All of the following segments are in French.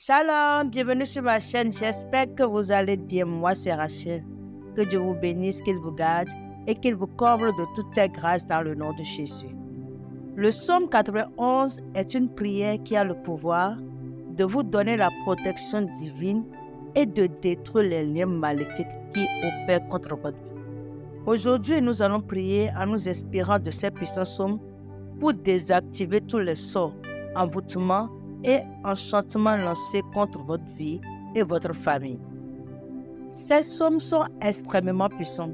Shalom, bienvenue sur ma chaîne. J'espère que vous allez bien. Moi, c'est Rachel. Que Dieu vous bénisse, qu'il vous garde et qu'il vous comble de toutes ses grâces dans le nom de Jésus. Le psaume 91 est une prière qui a le pouvoir de vous donner la protection divine et de détruire les liens maléfiques qui opèrent contre votre vie. Aujourd'hui, nous allons prier en nous inspirant de ces puissants psaumes pour désactiver tous les sorts, envoûtements et enchantements lancés contre votre vie et votre famille. Ces psaumes sont extrêmement puissants.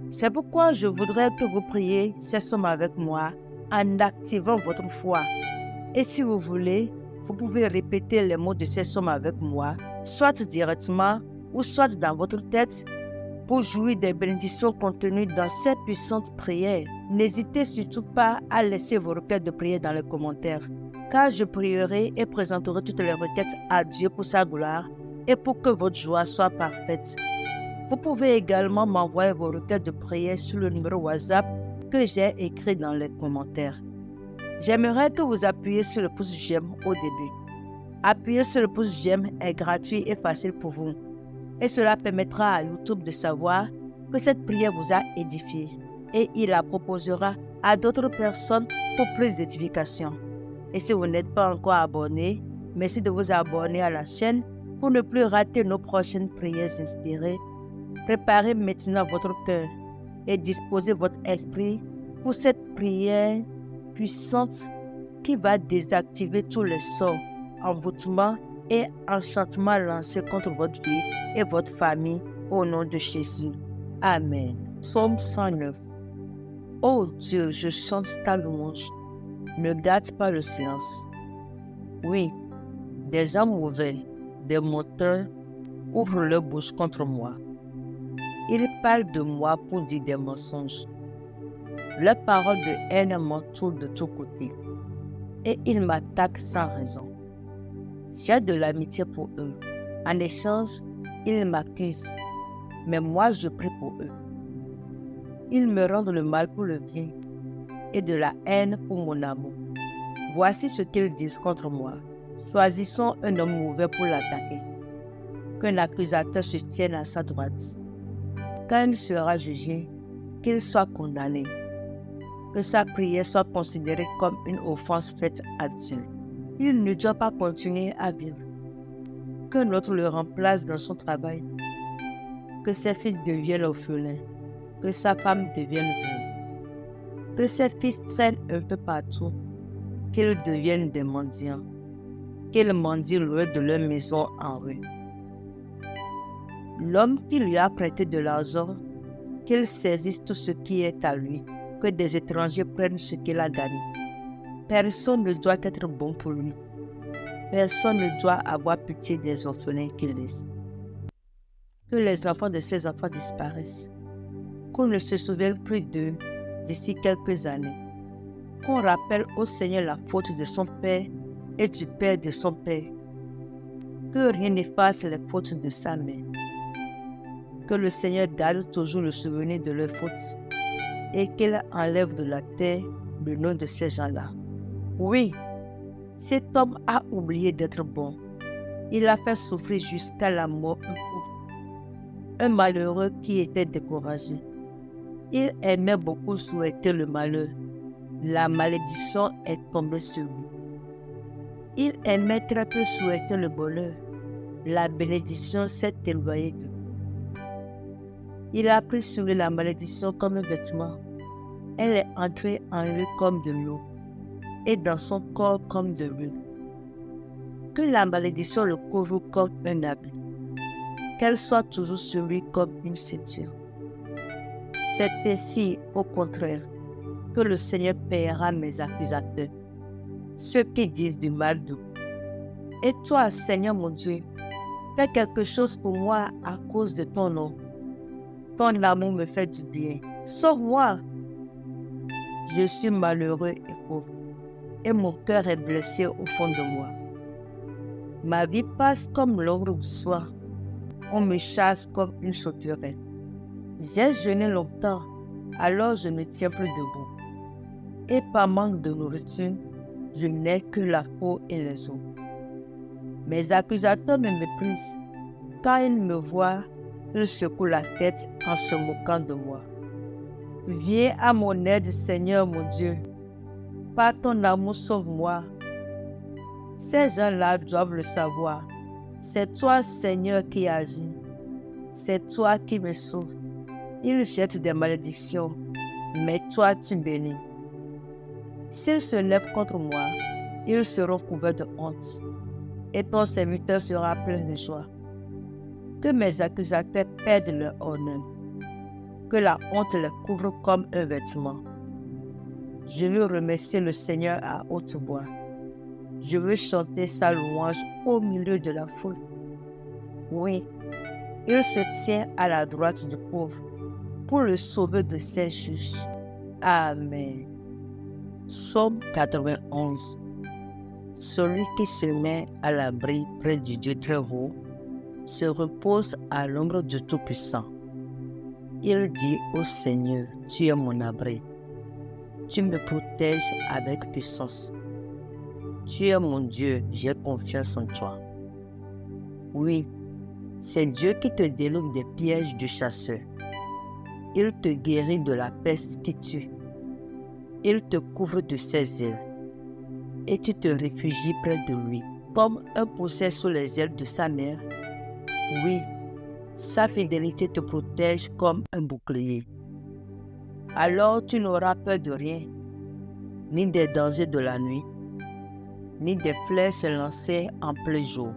C'est pourquoi je voudrais que vous priez ces psaumes avec moi en activant votre foi. Et si vous voulez, vous pouvez répéter les mots de ces psaumes avec moi, soit directement ou soit dans votre tête, pour jouir des bénédictions contenues dans ces puissantes prières. N'hésitez surtout pas à laisser vos requêtes de prière dans les commentaires, car je prierai et présenterai toutes les requêtes à Dieu pour sa gloire et pour que votre joie soit parfaite. Vous pouvez également m'envoyer vos requêtes de prière sur le numéro WhatsApp que j'ai écrit dans les commentaires. J'aimerais que vous appuyiez sur le pouce j'aime au début. Appuyer sur le pouce j'aime est gratuit et facile pour vous. Et cela permettra à YouTube de savoir que cette prière vous a édifié et il la proposera à d'autres personnes pour plus d'édification. Et si vous n'êtes pas encore abonné, merci de vous abonner à la chaîne pour ne plus rater nos prochaines prières inspirées. Préparez maintenant votre cœur et disposez votre esprit pour cette prière puissante qui va désactiver tous les sorts, envoûtements et enchantements lancés contre votre vie et votre famille au nom de Jésus. Amen. Psaume 109. Ô Dieu, je chante ta louange. Ne garde pas le silence. Oui, des gens mauvais, des menteurs, ouvrent leur bouche contre moi. Ils parlent de moi pour dire des mensonges. Leurs paroles de haine m'entourent de tous côtés et ils m'attaquent sans raison. J'ai de l'amitié pour eux. En échange, ils m'accusent, mais moi je prie pour eux. Ils me rendent le mal pour le bien et de la haine pour mon amour. Voici ce qu'ils disent contre moi. Choisissons un homme mauvais pour l'attaquer. Qu'un accusateur se tienne à sa droite. Quand il sera jugé, qu'il soit condamné. Que sa prière soit considérée comme une offense faite à Dieu. Il ne doit pas continuer à vivre. Qu'un autre le remplace dans son travail. Que ses fils deviennent orphelins. Que sa femme devienne veuve. Que ses fils traînent un peu partout. Qu'ils deviennent des mendiants. Qu'ils mendient loin de leur maison en rue. L'homme qui lui a prêté de l'argent, qu'il saisisse tout ce qui est à lui. Que des étrangers prennent ce qu'il a gagné. Personne ne doit être bon pour lui. Personne ne doit avoir pitié des orphelins qu'il laisse. Que les enfants de ses enfants disparaissent. Qu'on ne se souvienne plus d'eux d'ici quelques années. Qu'on rappelle au Seigneur la faute de son père et du père de son père. Que rien n'efface les fautes de sa mère. Que le Seigneur garde toujours le souvenir de leurs fautes et qu'il enlève de la terre le nom de ces gens-là. Oui, cet homme a oublié d'être bon. Il a fait souffrir jusqu'à la mort un pauvre, un malheureux qui était découragé. Il aimait beaucoup souhaiter le malheur. La malédiction est tombée sur lui. Il aimait très peu souhaiter le bonheur. La bénédiction s'est éloignée de lui. Il a pris sur lui la malédiction comme un vêtement. Elle est entrée en lui comme de l'eau et dans son corps comme de l'huile. Que la malédiction le couvre comme un habit. Qu'elle soit toujours sur lui comme une ceinture. C'est ainsi, au contraire, que le Seigneur paiera mes accusateurs, ceux qui disent du mal de vous. Et toi, Seigneur mon Dieu, fais quelque chose pour moi à cause de ton nom. Ton amour me fait du bien. Sauve-moi. Je suis malheureux et pauvre, et mon cœur est blessé au fond de moi. Ma vie passe comme l'ombre du soir. On me chasse comme une sauterelle. J'ai jeûné longtemps, alors je ne tiens plus debout. Et par manque de nourriture, je n'ai que la peau et les os. Mes accusateurs me méprisent. Quand ils me voient, ils secouent la tête en se moquant de moi. Viens à mon aide, Seigneur mon Dieu. Par ton amour, sauve-moi. Ces gens-là doivent le savoir. C'est toi, Seigneur, qui agis. C'est toi qui me sauves. Ils jettent des malédictions, mais toi, tu bénis. S'ils se lèvent contre moi, ils seront couverts de honte, et ton serviteur sera plein de joie. Que mes accusateurs perdent leur honneur, que la honte les couvre comme un vêtement. Je veux remercier le Seigneur à haute voix. Je veux chanter sa louange au milieu de la foule. Oui, il se tient à la droite du pauvre pour le sauver de ses juges. Amen. Psaume 91. Celui qui se met à l'abri près du Dieu très haut se repose à l'ombre du Tout-Puissant. Il dit au Seigneur, tu es mon abri. Tu me protèges avec puissance. Tu es mon Dieu, j'ai confiance en toi. Oui, c'est Dieu qui te délivre des pièges du chasseur. Il te guérit de la peste qui tue. Il te couvre de ses ailes et tu te réfugies près de lui, comme un poucet sous les ailes de sa mère. Oui, sa fidélité te protège comme un bouclier. Alors tu n'auras peur de rien, ni des dangers de la nuit, ni des flèches lancées en plein jour,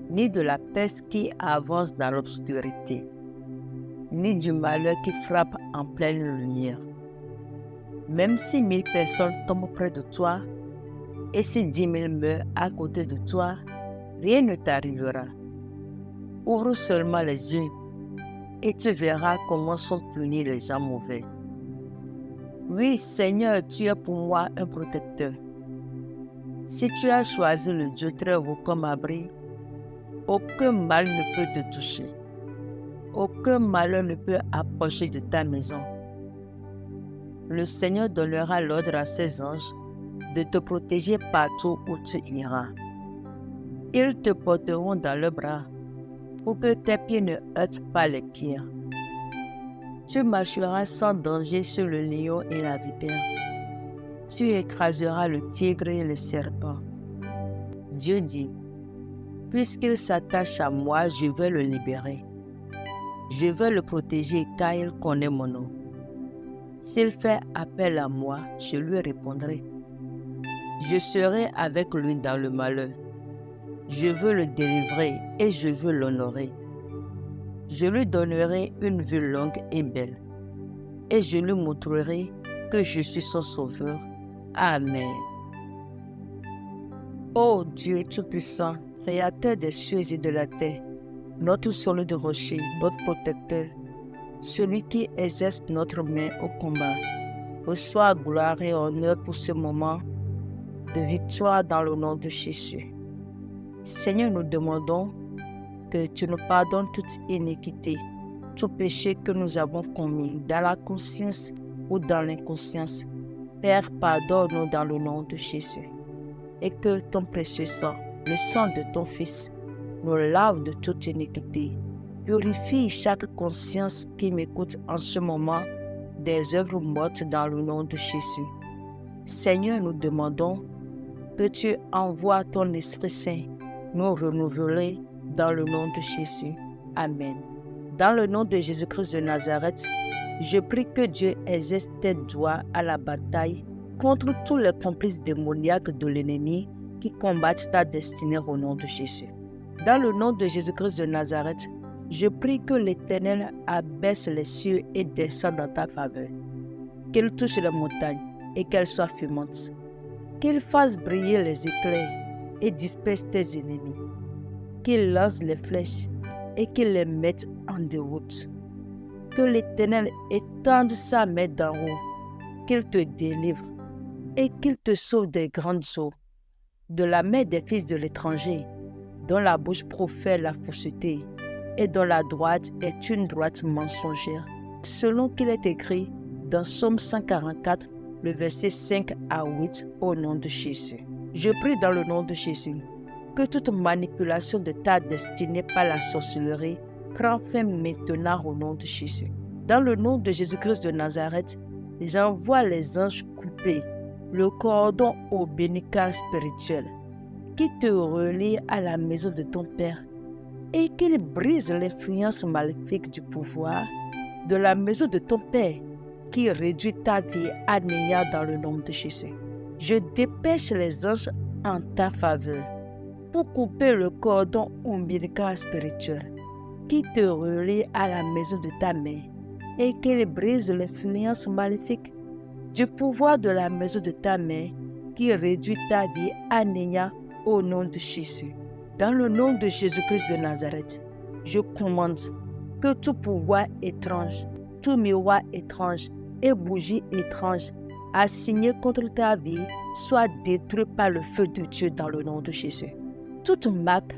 ni de la peste qui avance dans l'obscurité, ni du malheur qui frappe en pleine lumière. Même si 1000 personnes tombent près de toi, et si 10 000 meurent à côté de toi, rien ne t'arrivera. Ouvre seulement les yeux, et tu verras comment sont punis les gens mauvais. Oui, Seigneur, tu es pour moi un protecteur. Si tu as choisi le Dieu très haut comme abri, aucun mal ne peut te toucher. Aucun malheur ne peut approcher de ta maison. Le Seigneur donnera l'ordre à ses anges de te protéger partout où tu iras. Ils te porteront dans leurs bras pour que tes pieds ne heurtent pas les pierres. Tu marcheras sans danger sur le lion et la vipère. Tu écraseras le tigre et le serpent. Dieu dit, puisqu'il s'attache à moi, je vais le libérer. Je vais le protéger car il connaît mon nom. S'il fait appel à moi, je lui répondrai. Je serai avec lui dans le malheur. Je veux le délivrer et je veux l'honorer. Je lui donnerai une vie longue et belle, et je lui montrerai que je suis son sauveur. Amen. Ô Dieu Tout-Puissant, Créateur des cieux et de la terre, notre solide rocher, notre protecteur, celui qui exerce notre main au combat, reçois gloire et honneur pour ce moment de victoire dans le nom de Jésus. Seigneur, nous demandons que tu nous pardonnes toute iniquité, tout péché que nous avons commis dans la conscience ou dans l'inconscience. Père, pardonne-nous dans le nom de Jésus. Et que ton précieux sang, le sang de ton Fils, nous lave de toute iniquité. Purifie chaque conscience qui m'écoute en ce moment des œuvres mortes dans le nom de Jésus. Seigneur, nous demandons que tu envoies ton Esprit Saint nous renouveler dans le nom de Jésus. Amen. Dans le nom de Jésus-Christ de Nazareth, je prie que Dieu exerce tes doigts à la bataille contre tous les complices démoniaques de l'ennemi qui combattent ta destinée au nom de Jésus. Dans le nom de Jésus-Christ de Nazareth, je prie que l'Éternel abaisse les cieux et descende dans ta faveur, qu'il touche les montagnes et qu'elles soient fumantes, qu'il fasse briller les éclairs et disperse tes ennemis, qu'il lance les flèches et qu'il les mette en déroute. Que l'Éternel étende sa main d'en haut, qu'il te délivre et qu'il te sauve des grandes eaux, de la main des fils de l'étranger, dont la bouche profère la fausseté et dont la droite est une droite mensongère, selon qu'il est écrit dans Psaume 144, le verset 5 à 8, au nom de Jésus. Je prie dans le nom de Jésus que toute manipulation de ta destinée par la sorcellerie prend fin maintenant au nom de Jésus. Dans le nom de Jésus-Christ de Nazareth, j'envoie les anges couper le cordon ombilical spirituel qui te relie à la maison de ton Père et qu'il brise l'influence maléfique du pouvoir de la maison de ton Père qui réduit ta vie à néant dans le nom de Jésus. Je dépêche les anges en ta faveur pour couper le cordon ombilical spirituel qui te relie à la maison de ta mère et qu'il brise l'influence maléfique du pouvoir de la maison de ta mère qui réduit ta vie à néant au nom de Jésus. Dans le nom de Jésus-Christ de Nazareth, je commande que tout pouvoir étrange, tout miroir étrange et bougie étrange assigné contre ta vie soit détruit par le feu de Dieu dans le nom de Jésus. Toute marque,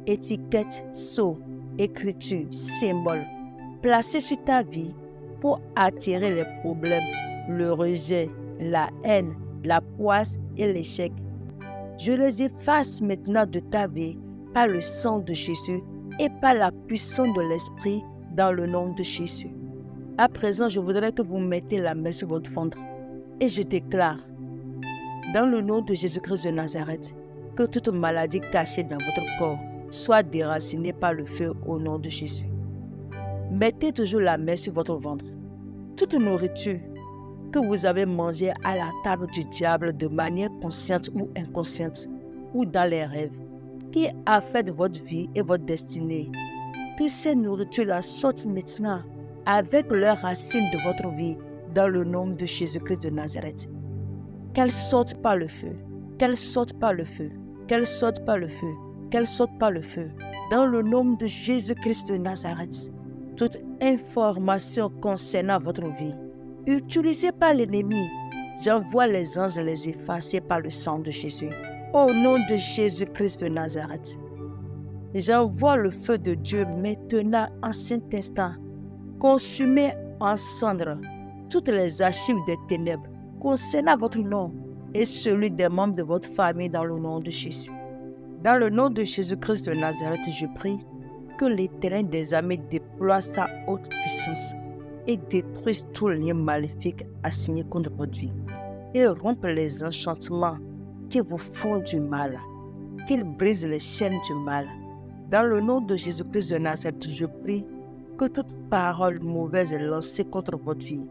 étiquette, sceau, écriture, symbole placée sur ta vie pour attirer les problèmes, le rejet, la haine, la poisse et l'échec, je les efface maintenant de ta vie par le sang de Jésus et par la puissance de l'Esprit dans le nom de Jésus. À présent, je voudrais que vous mettiez la main sur votre ventre et je déclare, dans le nom de Jésus-Christ de Nazareth, que toute maladie cachée dans votre corps soit déracinée par le feu au nom de Jésus. Mettez toujours la main sur votre ventre. Toute nourriture que vous avez mangée à la table du diable de manière consciente ou inconsciente, ou dans les rêves, qui affecte votre vie et votre destinée, que ces nourritures-là sortent maintenant avec leurs racines de votre vie dans le nom de Jésus-Christ de Nazareth. Qu'elles sortent par le feu, qu'elles sortent par le feu, qu'elles sortent par le feu, qu'elles sortent par le feu, dans le nom de Jésus-Christ de Nazareth. Toute information concernant votre vie, utilisée par l'ennemi, j'envoie les anges les effacer par le sang de Jésus. Au nom de Jésus-Christ de Nazareth, j'envoie le feu de Dieu maintenant en cet instant, consumer en cendres toutes les archives des ténèbres concernant votre nom et celui des membres de votre famille dans le nom de Jésus. Dans le nom de Jésus-Christ de Nazareth, je prie que l'Éternel des armées déploie sa haute puissance et détruise tout lien maléfique assigné contre votre vie et rompe les enchantements qui vous font du mal, qu'il brise les chaînes du mal. Dans le nom de Jésus-Christ de Nazareth, je prie que toute parole mauvaise lancée contre votre vie,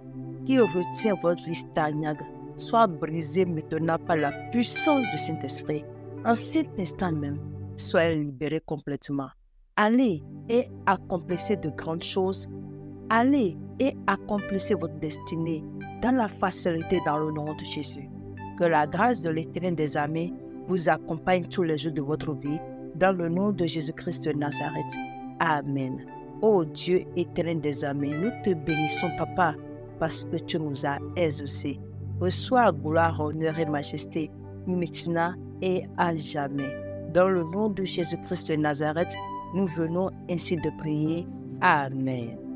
qui retient votre vie stagnante, soit brisée maintenant par la puissance du Saint-Esprit. En cet instant même, soyez libérés complètement. Allez et accomplissez de grandes choses. Allez et accomplissez votre destinée dans la facilité dans le nom de Jésus. Que la grâce de l'Éternel des armées vous accompagne tous les jours de votre vie dans le nom de Jésus-Christ de Nazareth. Amen. Ô Dieu éternel des armées, nous te bénissons, Papa, parce que tu nous as exaucés. Reçois gloire, honneur et majesté, maintenant et à jamais. Dans le nom de Jésus-Christ de Nazareth, nous venons ainsi de prier. Amen.